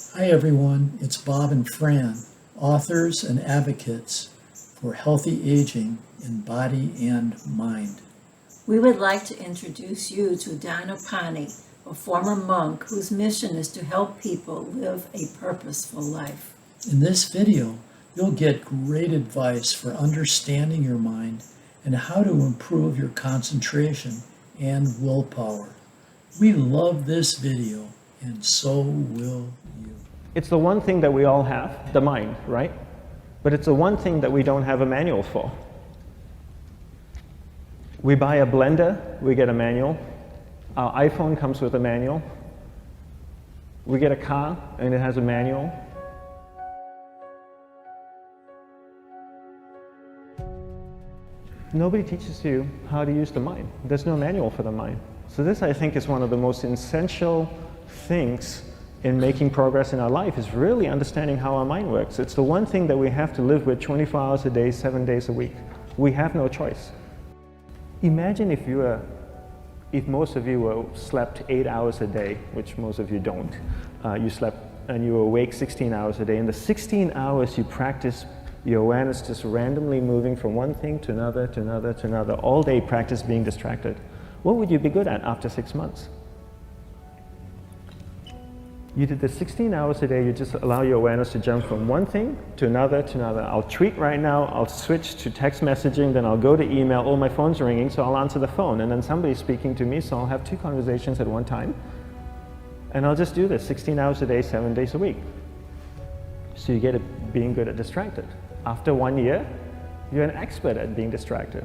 Hi everyone, it's Bob and Fran, authors and advocates for healthy aging in body and mind. We would like to introduce you to Dandapani, a former monk whose mission is to help people live a purposeful life. In this video, you'll get great advice for understanding your mind and how to improve your concentration and willpower. We love this video, and so will you. It's the one thing that we all have, the mind, right? But it's the one thing that we don't have a manual for. We buy a blender, we get a manual. Our iPhone comes with a manual. We get a car and it has a manual. Nobody teaches you how to use the mind. There's no manual for the mind. So this, I think, is one of the most essential things in making progress in our life, is really understanding how our mind works. It's the one thing that we have to live with 24 hours a day, 7 days a week. We have no choice. Imagine if most of you slept 8 hours a day, which most of you don't. You slept and you were awake 16 hours a day. In the 16 hours you practice your awareness just randomly moving from one thing to another, to another, to another, all day practice being distracted. What would you be good at after 6 months? You did this 16 hours a day, you just allow your awareness to jump from one thing to another to another. I'll tweet right now, I'll switch to text messaging, then I'll go to email, oh, my phone's ringing, so I'll answer the phone, and then somebody's speaking to me, so I'll have 2 conversations at one time. And I'll just do this 16 hours a day, 7 days a week. So you get it being good at distracted. After 1 year, you're an expert at being distracted.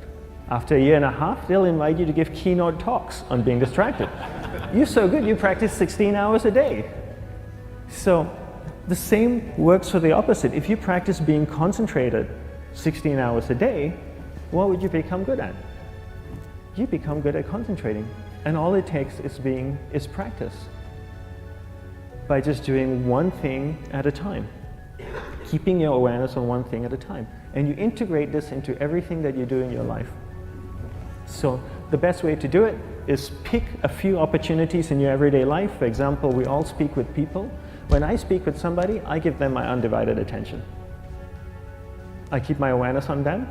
After a year and a half, they'll invite you to give keynote talks on being distracted. You're so good, you practice 16 hours a day. So the same works for the opposite. If you practice being concentrated 16 hours a day, what would you become good at? You become good at concentrating. And all it takes is practice. By just doing one thing at a time. Keeping your awareness on one thing at a time. And you integrate this into everything that you do in your life. So the best way to do it is pick a few opportunities in your everyday life. For example, we all speak with people. When I speak with somebody, I give them my undivided attention. I keep my awareness on them,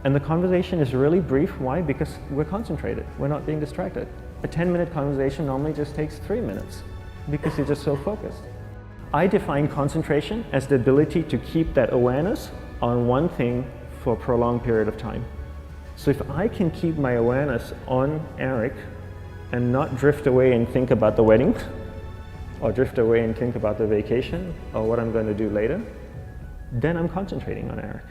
and the conversation is really brief. Why? Because we're concentrated. We're not being distracted. A 10-minute conversation normally just takes 3 minutes because you're just so focused. I define concentration as the ability to keep that awareness on one thing for a prolonged period of time. So if I can keep my awareness on Eric and not drift away and think about the wedding, or drift away and think about the vacation, or what I'm going to do later, then I'm concentrating on Eric.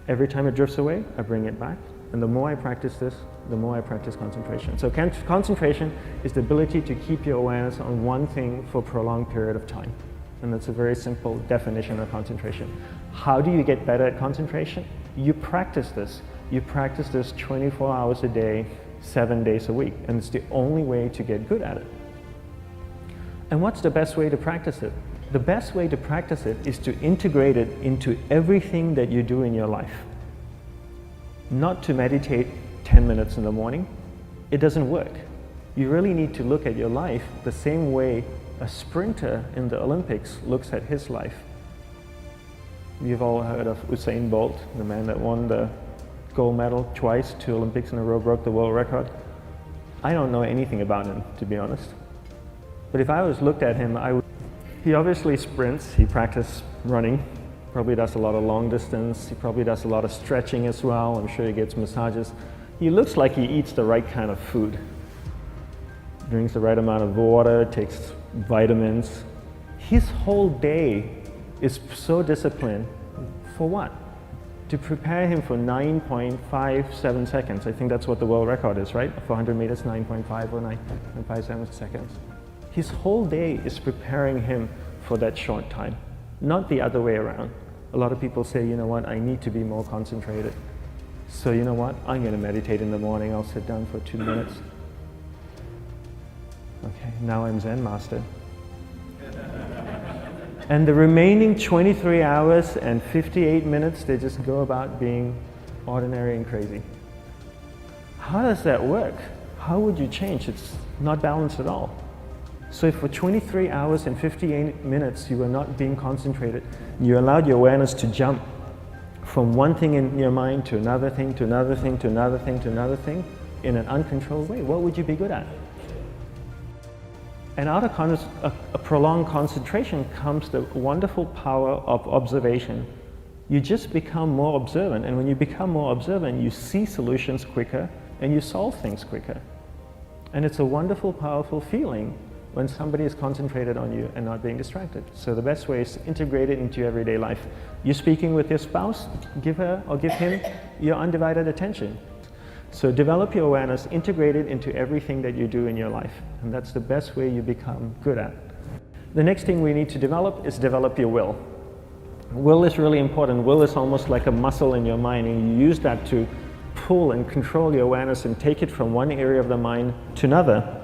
Every time it drifts away, I bring it back. And the more I practice this, the more I practice concentration. So concentration is the ability to keep your awareness on one thing for a prolonged period of time. And that's a very simple definition of concentration. How do you get better at concentration? You practice this. You practice this 24 hours a day, 7 days a week. And it's the only way to get good at it. And what's the best way to practice it? The best way to practice it is to integrate it into everything that you do in your life. Not to meditate 10 minutes in the morning. It doesn't work. You really need to look at your life the same way a sprinter in the Olympics looks at his life. You've all heard of Usain Bolt, the man that won the gold medal twice, 2 Olympics in a row, broke the world record. I don't know anything about him, to be honest. But if I was looked at him, he obviously sprints, he practices running, probably does a lot of long distance, he probably does a lot of stretching as well, I'm sure he gets massages. He looks like he eats the right kind of food. Drinks the right amount of water, takes vitamins. His whole day is so disciplined. For what? To prepare him for 9.57 seconds. I think that's what the world record is, right? For 100 meters, 9.5 or 9.57 seconds. His whole day is preparing him for that short time, not the other way around. A lot of people say, you know what, I need to be more concentrated. So you know what, I'm going to meditate in the morning, I'll sit down for 2 minutes. Okay, now I'm Zen master. And the remaining 23 hours and 58 minutes, they just go about being ordinary and crazy. How does that work? How would you change? It's not balanced at all. So if for 23 hours and 58 minutes you were not being concentrated, you allowed your awareness to jump from one thing in your mind to another thing, to another thing, to another thing, to another thing, in an uncontrolled way, what would you be good at? And out of a prolonged concentration comes the wonderful power of observation. You just become more observant, and when you become more observant, you see solutions quicker and you solve things quicker. And it's a wonderful, powerful feeling when somebody is concentrated on you and not being distracted. So the best way is to integrate it into your everyday life. You're speaking with your spouse, give her or give him your undivided attention. So develop your awareness, integrate it into everything that you do in your life. And that's the best way you become good at. The next thing we need to develop is develop your will. Will is really important. Will is almost like a muscle in your mind, and you use that to pull and control your awareness and take it from one area of the mind to another.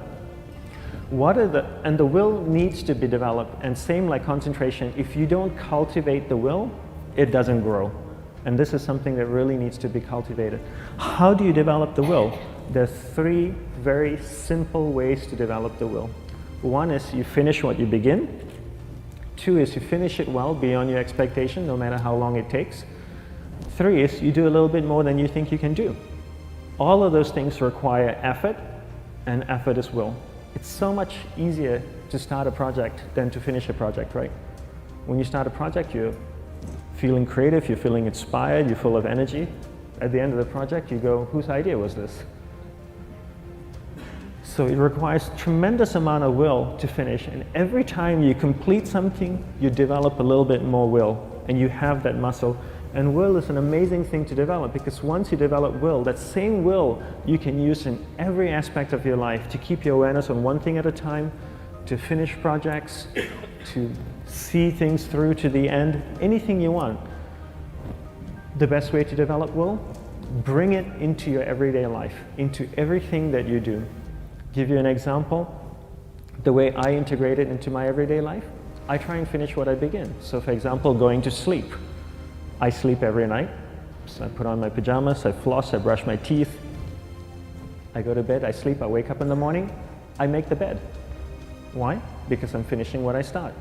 And the will needs to be developed, and same like concentration, if you don't cultivate the will, it doesn't grow. And this is something that really needs to be cultivated. How do you develop the will? There are three very simple ways to develop the will. One is you finish what you begin. Two is you finish it well beyond your expectation, no matter how long it takes. Three is you do a little bit more than you think you can do. All of those things require effort, and effort is will. It's so much easier to start a project than to finish a project, right? When you start a project, you're feeling creative, you're feeling inspired, you're full of energy. At the end of the project, you go, whose idea was this? So it requires tremendous amount of will to finish, and every time you complete something, you develop a little bit more will, and you have that muscle. And will is an amazing thing to develop, because once you develop will, that same will you can use in every aspect of your life to keep your awareness on one thing at a time, to finish projects, to see things through to the end, anything you want. The best way to develop will? Bring it into your everyday life, into everything that you do. Give you an example, the way I integrate it into my everyday life, I try and finish what I begin. So for example, going to sleep. I sleep every night, so I put on my pajamas, I floss, I brush my teeth, I go to bed, I sleep, I wake up in the morning, I make the bed. Why? Because I'm finishing what I start.